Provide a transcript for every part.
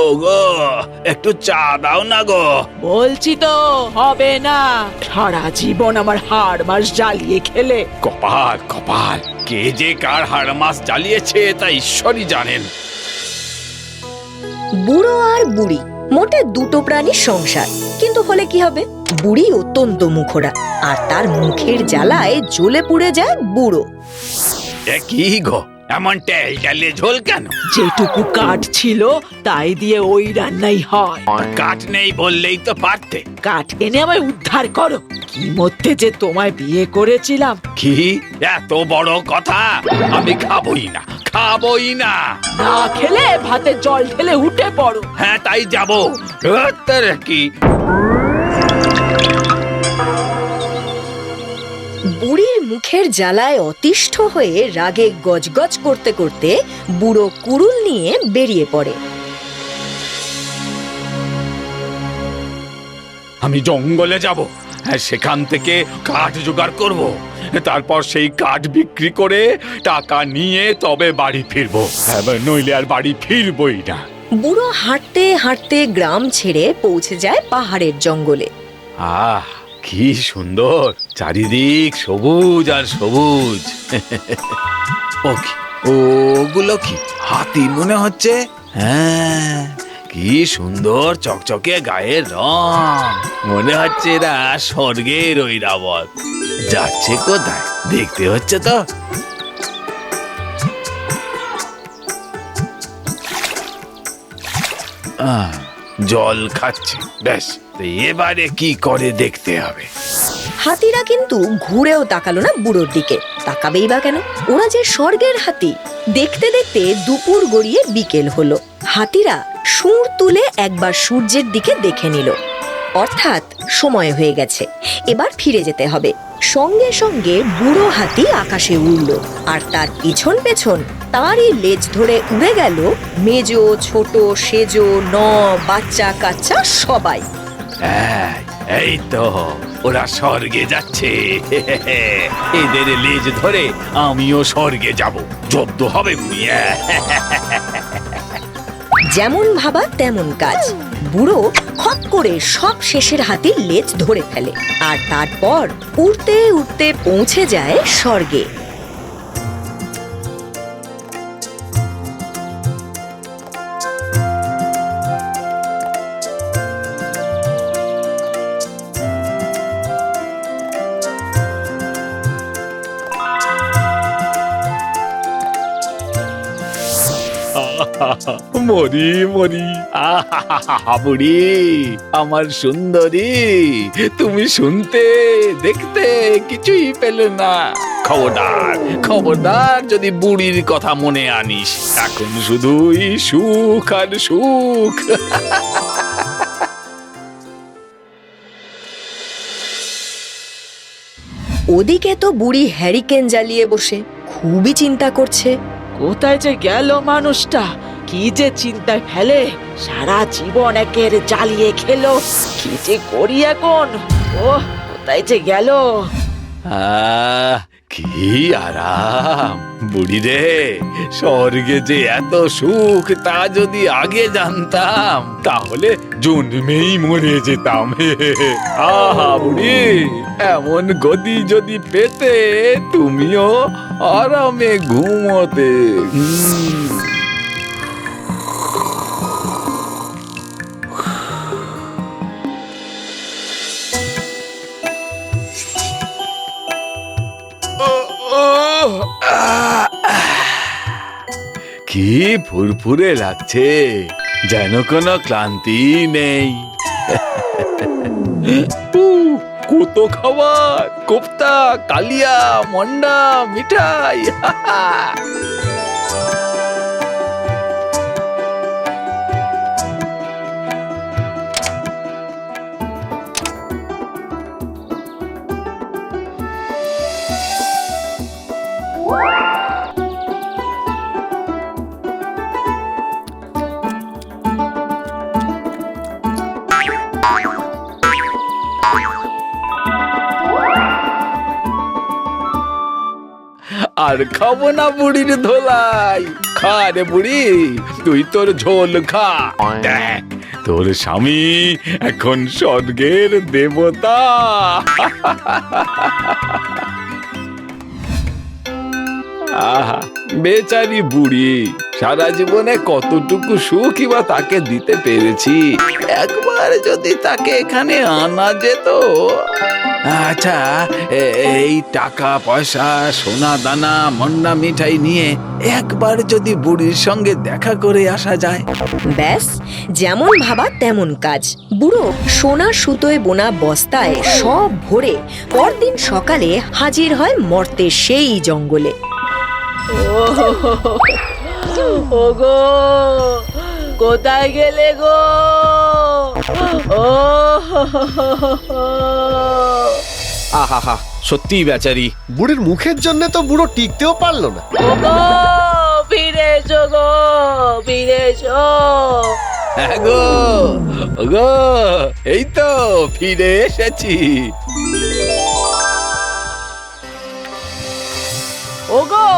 ওগো, একটু চা দাও না গো। বলছি তো হবে না, সারা জীবন আমার হাড় মাস জ্বালিয়ে খেলে। কপাল কপাল, কে যে কার হাড় মাস জ্বালিয়েছে তা ঈশ্বরই জানেন। বুড়ো আর বুড়ি মোটে দুটো প্রাণীর সংসার, কিন্তু হলে কি হবে, বুড়ি অত্যন্ত মুখরা, আর তার মুখের জ্বালায় জ্বলে পুড়ে যায় বুড়ো। এ কি গো, এমন টেলটেলে ঝোল কেন? যেটুকু কাঠ ছিল তাই দিয়ে ওই রান্নাই হয়। কাঠ নেই বললেই তো পারতে। কাঠ এনে আমায় উদ্ধার করো। কি মধ্যে যে তোমায় বিয়ে করেছিলাম। কি এত বড় কথা? আমি খাবই না, খাবই না। না খেলে ভাতে জল ঢেলে উঠে পড়ো। হ্যাঁ তাই যাবো। তোর কি? বুড়ির মুখের জ্বালায় অতিষ্ঠ হয়ে রাগে গজগজ করতে করতে বুড়ো কুড়ুল নিয়ে বেরিয়ে পড়ে। আমি জঙ্গলে যাব, সেখান থেকে কাঠ জোগাড় করব, তারপর সেই কাঠ বিক্রি করে টাকা নিয়ে তবে বাড়ি ফিরবো, নইলে আর বাড়ি ফিরবই না। বুড়ো হাঁটতে হাঁটতে গ্রাম ছেড়ে পৌঁছে যায় পাহাড়ের জঙ্গলে। আহ কি সুন্দর, চারিদিক সবুজ আর সবুজ। ও কি, ওগুলো কি হাতি মনে হচ্ছে? হ্যাঁ, কি সুন্দর চকচকে গায়ের রং, মনে হচ্ছে এরা স্বর্গের ঐরাবত। যাচ্ছে কোথায় দেখতে হচ্ছে তো। জল খাচ্ছে, বেশ, এবারে কি করে দেখতে হবে। হাতিরা কিন্তু ঘুরেও তাকালো না বুড়োর দিকে, তাকাবেই বা কেন, ওরা যে স্বর্গের হাতি। দেখতে দেখতে দুপুর গড়িয়ে বিকেল হলো। হাতিরা সুর তুলে একবার সূর্যের দিকে দেখে নিল, অর্থাৎ সময় হয়ে গেছে, এবার ফিরে যেতে হবে। সঙ্গে সঙ্গে বুড়ো হাতি আকাশে উড়ল, আর তার পিছন পেছন তারই লেজ ধরে উড়ে গেল মেজো ছোট সেজো বাচ্চা কাচ্চা সবাই। এই তো ওরা স্বর্গে যাচ্ছে। এদের লেজ ধরে আমিও স্বর্গে যাব, জব্দ হবে। যেমন ভাবা তেমন কাজ, বুড়ো খপ করে সব শেষের হাতির লেজ ধরে ফেলে, আর তারপর উড়তে উড়তে পৌঁছে যায় স্বর্গে। মরি মরি, বুড়ি আমার সুন্দরী, তুমি শুনতে দেখতে কিছুই পেলে না। খবরদার খবরদার, যদি বুড়ির কথা মনে আনিস, এখন শুধুই সুখ আর সুখ। ওদিকে তো বুড়ি হ্যারিকেন জ্বালিয়ে বসে খুবই চিন্তা করছে। কোথায় যে গেল মানুষটা, কি যে চিন্তায় ফেলে, সারা জীবন একের জ্বালিয়ে খেলো, কি যে করি এখন। ও কোথায় যে গেল। কি আরাম বুড়ি রে, স্বর্গে যে এত সুখ তা যদি আগে জানতাম, তাহলে জন্মেই মরে যেতাম। আহা বুড়ি, এমন গদি যদি পেতে তুমিও আরামে ঘুমোতে। কি ফুরফুরে লাগছে, যেন কোনো ক্লান্তি নেই। কত খাবার, কোপ্তা, কালিয়া, মন্ডা, মিঠাই। আর খাবো না বুড়ির ধোলাই। খা রে বুড়ি, তুই তোর ঝোল খা। দেখ, তোর স্বামী এখন স্বর্গের দেবতা। আহা, বেচারি বুড়ি, সারা জীবনে কতটুকু সুখই বা তাকে দিতে পেরেছি। একবার যদি তাকে এখানে আনা যেত। আচ্ছা, এই টাকা পয়সা, সোনা দানা, মন্ডা মিঠাই নিয়ে একবার যদি বুড়ির সঙ্গে দেখা করে আসা যায়। ব্যাস, যেমন ভাবা তেমন কাজ। বুড়ো সোনা সুতোয় বোনা বস্তায় সব ভরে পরদিন সকালে হাজির হয় মর্তের সেই জঙ্গলে। ওগো, কোথায় গেলে গো? ও আহা, সত্যি বেচারি। বুড়ির মুখের জন্য তো বুড়ো টিকতেও পারলো না। ওগো, ফিরে এসো গো, ফিরে এসো। হ্যাঁ গো, ওগো, এই তো ফিরে এসেছি। ওগো,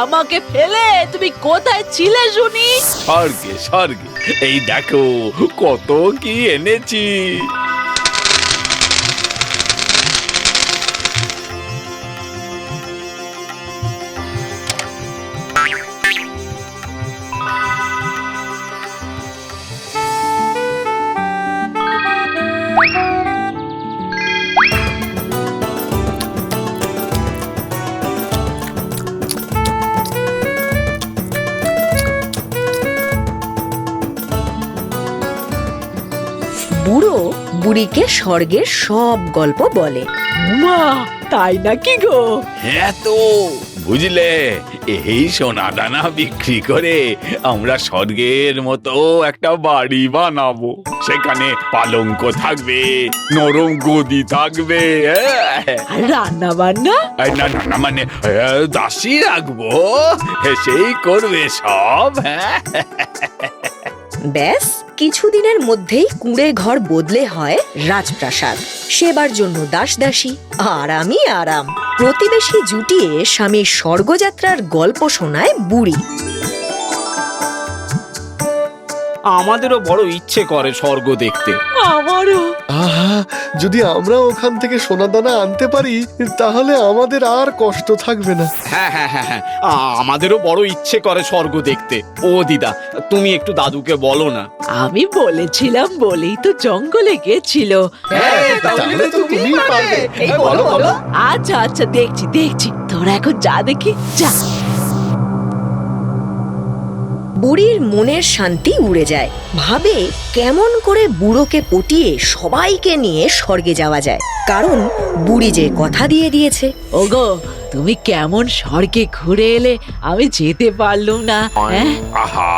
আমাকে ফেলে তুমি কোথায় ছিলে শুনি? স্বর্গে, স্বর্গে। এই দেখো কত কি এনেছি। বুড়ো বুড়িকে স্বর্গের সব গল্প বলে। মা, তাই নাকি গো? হ্যাঁ তো, বুঝলে, এই সোনা দানা বিক্রি করে আমরা স্বর্গের মতো একটা বাড়ি বানাবো। সেখানে পালঙ্ক থাকবে, নরম গদি থাকবে। আর রান্না বান্না? না না না, মানে দাসী রাখবো, সেই করবে সব। ব্যাস, কিছুদিনের মধ্যেই কুঁড়ে ঘর বদলে হয় রাজপ্রাসাদ। সেবার জন্য দাসদাসী, আরামই আরাম। প্রতিবেশী জুটিয়ে স্বামীর স্বর্গযাত্রার গল্প শোনায় বুড়ি। আমাদেরও বড় ইচ্ছে করে স্বর্গ দেখতে। আমারও। আহা, যদি আমরা ওখান থেকে সোনা দানা আনতে পারি তাহলে আমাদের আর কষ্ট থাকবে না। হ্যাঁ হ্যাঁ হ্যাঁ হ্যাঁ, আমাদেরও বড় ইচ্ছে করে স্বর্গ দেখতে। ও দিদা, তুমি একটু দাদুকে বলো না। আমি বলেছিলাম বলেই তো জঙ্গলে গেছিল। তাহলে তো তুমিই পারবে। এই বলো, বলো। আচ্ছা আচ্ছা, দেখছি দেখছি, তোরা এখন যা দেখি, যা। বুড়ির মনের শান্তি উড়ে যায়। ভাবে কেমন করে বুড়োকে পটিয়ে সবাইকে নিয়ে স্বর্গে যাওয়া যায়, কারণ বুড়ি যে কথা দিয়ে দিয়েছে। ওগো, তুমি কেমন স্বর্গে ঘুরে এলে, আমি যেতে পারলুম না। হ্যাঁ, আহা,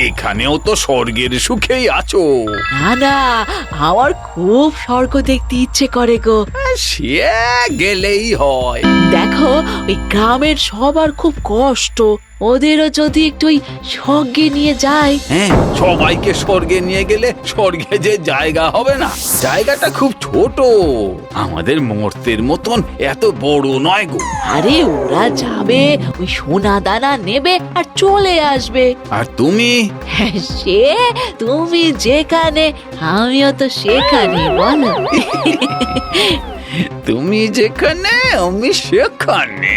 এখানেও তো স্বর্গের সুখেই আছো। না না, আমার খুব স্বর্গ দেখতে ইচ্ছে করে গো। সে গেলেই হয়। দেখো, ওই গ্রামের সবার খুব কষ্ট, ওদেরও যদি একটু ওই স্বর্গে নিয়ে যায়। হ্যাঁ, সবাইকে স্বর্গে নিয়ে গেলে স্বর্গে যে জায়গা হবে না, জায়গাটা খুব ছোট। আমাদের মর্তের মতন এত বড় নয় গো। আরে, ওরা যাবে, ওই সোনা দানা নেবে আর চলে আসবে। আর তুমি? সে তুমি যেখানে, আমিও তো সেখানে, বলো। তুমি যেখানে, আমি সেখানে।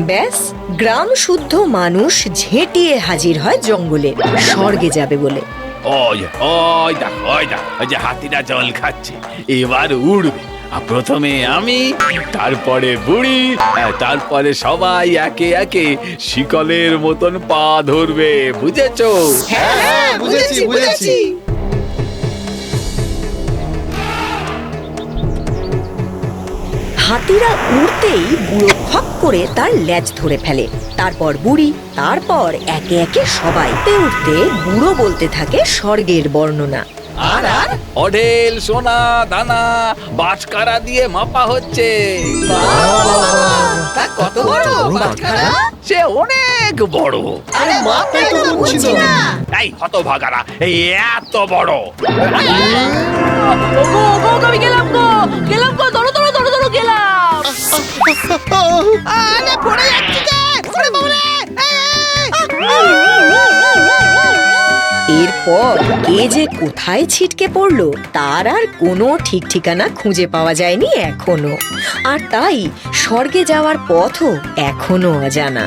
ব্যাস, গ্রাম শুদ্ধ মানুষ ঝেঁটিয়ে হাজির হয় জঙ্গলে, স্বর্গে যাবে বলে। ওই ওই দেখো, ওই দেখো, ওই যে হাতিটা জল খাচ্ছে, এবার উড়বে। আর প্রথমে আমি, তারপরে বুড়ি, তারপরে সবাই একে একে শিকলের মতন পা ধরবে। বুঝেছো? হ্যাঁ, বুঝেছি বুঝেছি। হাতিরা উড়তেই বুড়ো খপ করে তার লেজ ধরে ফেলে। তারপর বুড়ি, তারপর একে একে সবাই উঠতে বুড়ো বলতে থাকে স্বর্গের বর্ণনা। আর আর অঢেল সোনা দানা বাটখারা দিয়ে মাপা হচ্ছে। তা কত বড় বাটখারা? সে অনেক বড়। আরে মাপে তো বুঝছি না। এই হতভাগারা, এই এত বড়। ওগো ওগো, আমি গেলাম গো। পর কে যে কোথায় ছিটকে পড়লো তার আর কোনো ঠিক ঠিকানা খুঁজে পাওয়া যায়নি এখনো। আর তাই স্বর্গে যাওয়ার পথও এখনো অজানা।